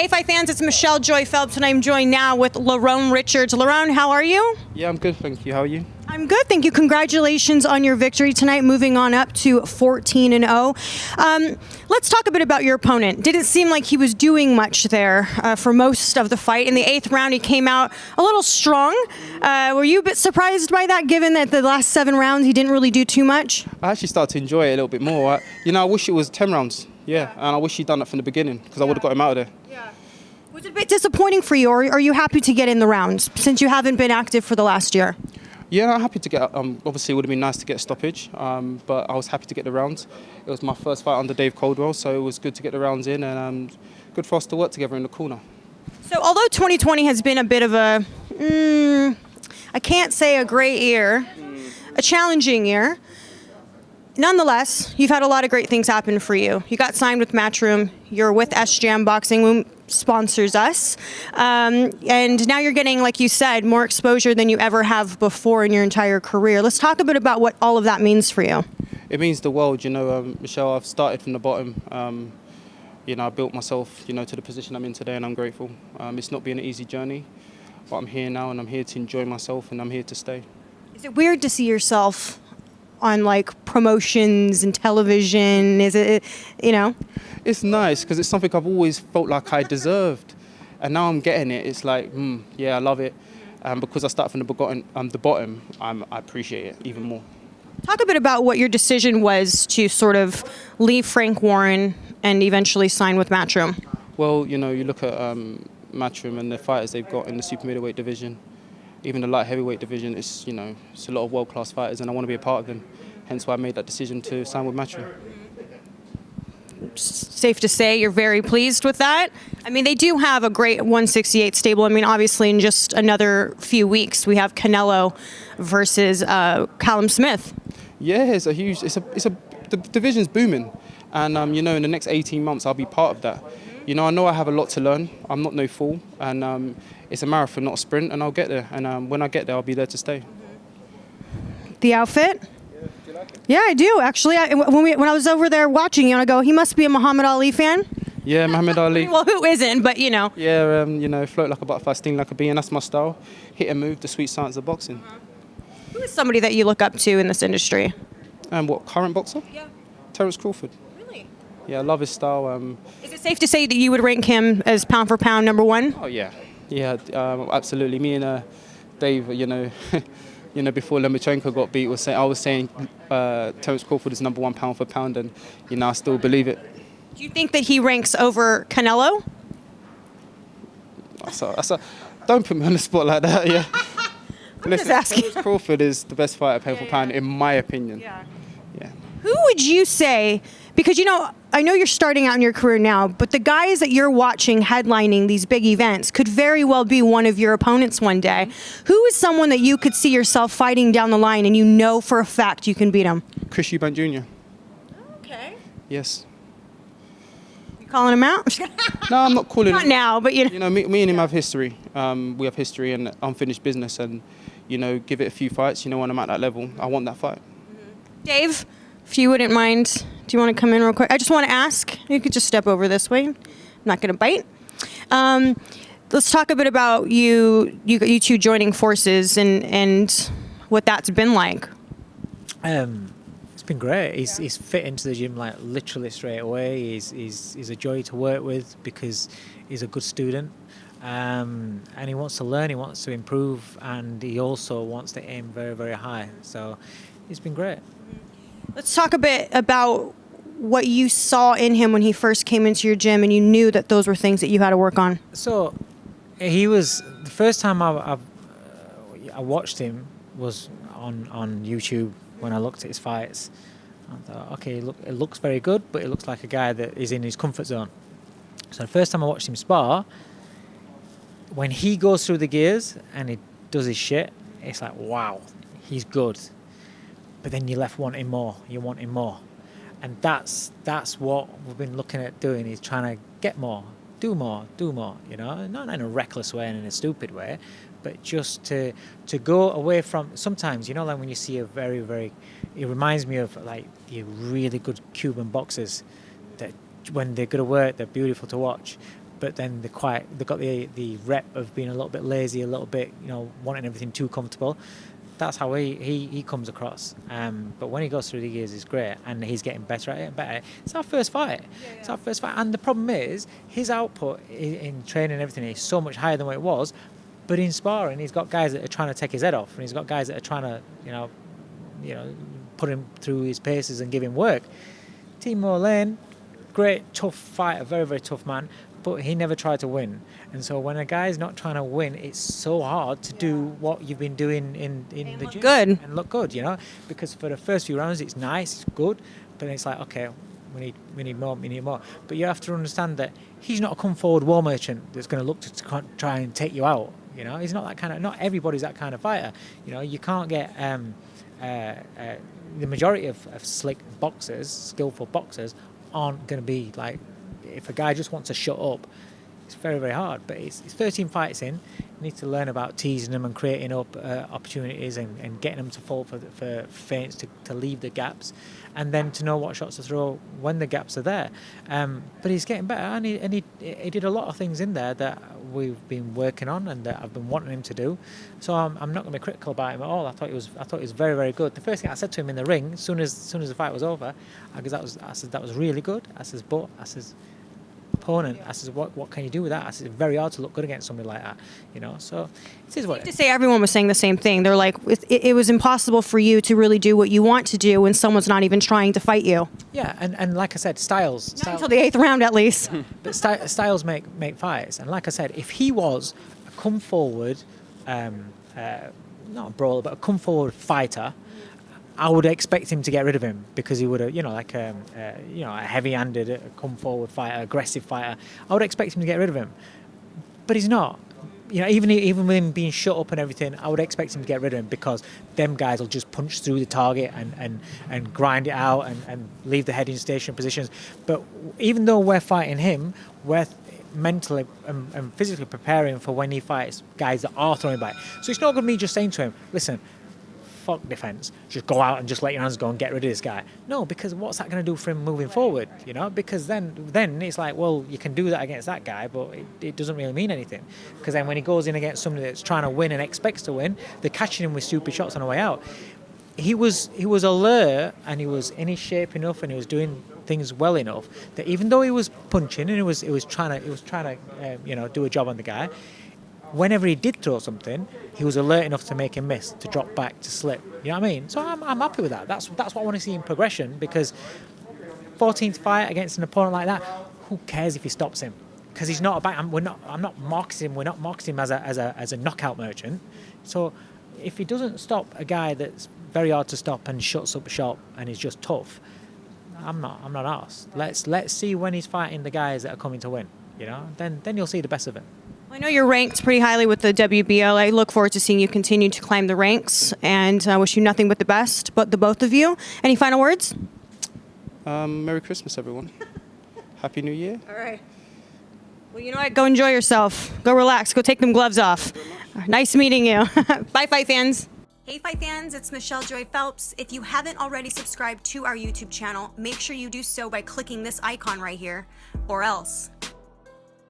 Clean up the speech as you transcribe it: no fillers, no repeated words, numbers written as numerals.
Hey, Fight fans, it's Michelle Joy Phelps, and I'm joined now with Lerrone Richards. Lerrone, how are you? Yeah, I'm good, thank you. How are you? I'm good, thank you. Congratulations on your victory tonight, moving on up to 14-0. Let's talk a bit about your opponent. Didn't seem like he was doing much there for most of the fight. In the 8th round, he came out a little strong. Were you a bit surprised by that, given that the last 7 rounds he didn't really do too much? I actually started to enjoy it a little bit more. I wish it was 10 rounds. Yeah, and I wish he'd done it from the beginning, because I would have got him out of there. Yeah. Was it a bit disappointing for you, or are you happy to get in the rounds, since you haven't been active for the last year? Yeah, I'm happy to get, obviously it would have been nice to get a stoppage, but I was happy to get the rounds. It was my first fight under Dave Coldwell, so it was good to get the rounds in, and good for us to work together in the corner. So although 2020 has been a bit of a, I can't say a great year, a challenging year, nonetheless, you've had a lot of great things happen for you. You got signed with Matchroom, you're with SJM Boxing, who sponsors us, and now you're getting, like you said, more exposure than you ever have before in your entire career. Let's talk a bit about what all of that means for you. It means the world, Michelle. I've started from the bottom. I built myself, to the position I'm in today, and I'm grateful. It's not been an easy journey, but I'm here now, and I'm here to enjoy myself, and I'm here to stay. Is it weird to see yourself on like promotions and television? Is it, It's nice because it's something I've always felt like I deserved, and now I'm getting it. It's like, yeah, I love it, and because I start from the bottom, I appreciate it even more. Talk a bit about what your decision was to sort of leave Frank Warren and eventually sign with Matchroom. Well, you look at Matchroom and the fighters they've got in the super middleweight division. Even the light heavyweight division, it's a lot of world-class fighters, and I want to be a part of them. Hence why I made that decision to sign with Matchroom. Safe to say you're very pleased with that. I mean, they do have a great 168 stable. I mean, obviously, in just another few weeks, we have Canelo versus Callum Smith. Yeah, the division's booming, and in the next 18 months, I'll be part of that. I know I have a lot to learn. I'm not no fool, and it's a marathon, not a sprint, and I'll get there. And when I get there, I'll be there to stay. The outfit? Yeah, do you like it? Yeah, I do, actually. When I was over there watching you, I go, he must be a Muhammad Ali fan. Yeah, Muhammad Ali. Well, who isn't, but Yeah, float like a butterfly, sting like a bee, and that's my style. Hit and move, the sweet science of boxing. Who is somebody that you look up to in this industry? And what, current boxer? Yeah. Terence Crawford. Really? Yeah, I love his style. Is it safe to say that you would rank him as pound for pound #1? Oh yeah, absolutely. Me and Dave, before Lomachenko got beat, I was saying Terence Crawford is #1 pound for pound, and I still believe it. Do you think that he ranks over Canelo? Don't put me on the spot like that. Yeah. Just asking. Terence Crawford is the best fighter pound for pound, in my opinion. Yeah. Yeah. Who would you say, because I know you're starting out in your career now, but the guys that you're watching headlining these big events could very well be one of your opponents one day. Who is someone that you could see yourself fighting down the line and for a fact you can beat him? Chris Eubank Jr. Okay. Yes. You calling him out? No, I'm not calling him. Not now, but me and him have history. We have history and unfinished business, and give it a few fights. When I'm at that level, I want that fight. Dave, if you wouldn't mind, do you want to come in real quick? I just want to ask. You could just step over this way. I'm not going to bite. Let's talk a bit about you two joining forces and what that's been like. It's been great. He's fit into the gym like literally straight away. He's a joy to work with because he's a good student. And he wants to learn, he wants to improve, and he also wants to aim very, very high. So it's been great. Let's talk a bit about what you saw in him when he first came into your gym and you knew that those were things that you had to work on. So he was, the first time I watched him was on YouTube when I looked at his fights. I thought, okay, it looks very good, but it looks like a guy that is in his comfort zone. So the first time I watched him spar, when he goes through the gears and he does his shit, it's like, wow, he's good. But then you're left wanting more. You want him more. And that's what we've been looking at doing, is trying to get more, do more, not in a reckless way and in a stupid way, but just to go away from, sometimes, like when you see a very, very, it reminds me of like your really good Cuban boxers that when they're good to work, they're beautiful to watch. but then they've got the rep of being a little bit lazy, a little bit, wanting everything too comfortable. That's how he comes across. But when he goes through the years, he's great, and he's getting better at it and better. It's our first fight. It's our first fight, and the problem is his output in training and everything is so much higher than what it was. But in sparring, he's got guys that are trying to take his head off, and he's got guys that are trying to, put him through his paces and give him work. Timo Lane, great, tough fighter, very, very tough man, but he never tried to win. And so when a guy's not trying to win, it's so hard to do what you've been doing in the gym. Good. And look good, because for the first few rounds, it's nice, it's good, but it's like, okay, we need more. But you have to understand that he's not a come forward war merchant that's going to look to try and take you out. He's not that kind of. Not everybody's that kind of fighter. You can't get the majority of slick boxers, skillful boxers, aren't going to be like. If a guy just wants to shut up, it's very, very hard. But it's 13 fights in. You need to learn about teasing them and creating up opportunities and getting them to fall for feints to leave the gaps, and then to know what shots to throw when the gaps are there. But he's getting better, and he did a lot of things in there that we've been working on and that I've been wanting him to do. So I'm not going to be critical about him at all. I thought he was very, very good. The first thing I said to him in the ring, as soon as the fight was over, I said that was really good. I said, opponent. I said, what can you do with that? I said, it's very hard to look good against somebody like that, So it is what it is. To say everyone was saying the same thing. They're like, it was impossible for you to really do what you want to do when someone's not even trying to fight you. Yeah, and like I said, styles. Not until the 8th round, at least. But styles make fights. And like I said, if he was a come forward, not a brawler, but a come forward fighter, I would expect him to get rid of him because he would have, a heavy-handed, come forward fighter, aggressive fighter. I would expect him to get rid of him, but he's not. Even with him being shut up and everything, I would expect him to get rid of him because them guys will just punch through the target and grind it out and leave the head in station positions. But even though we're fighting him, we're mentally and physically preparing for when he fights guys that are throwing back. So it's not going to be just saying to him, listen, fuck defence, just go out and just let your hands go and get rid of this guy. No, because what's that going to do for him moving forward, Because then it's like, well, you can do that against that guy, but it doesn't really mean anything. Because then when he goes in against somebody that's trying to win and expects to win, they're catching him with stupid shots on the way out. He was alert, and he was in his shape enough, and he was doing things well enough that even though he was punching and he was trying to do a job on the guy, whenever he did throw something, he was alert enough to make him miss, to drop back, to slip. You know what I mean? So I'm happy with that. That's what I want to see in progression, because 14th fight against an opponent like that, who cares if he stops him? Because he's not about. I'm not marketing him. We're not marketing him as a knockout merchant. So if he doesn't stop a guy that's very hard to stop and shuts up shop and is just tough, I'm not arsed. Let's see when he's fighting the guys that are coming to win. Then you'll see the best of him. I know you're ranked pretty highly with the WBO. I look forward to seeing you continue to climb the ranks, and I wish you nothing but the best, but the both of you. Any final words? Merry Christmas, everyone. Happy New Year. All right. Well, you know what? Go enjoy yourself. Go relax. Go take them gloves off. Nice meeting you. Bye, fight fans. Hey, fight fans. It's Michelle Joy Phelps. If you haven't already subscribed to our YouTube channel, make sure you do so by clicking this icon right here, or else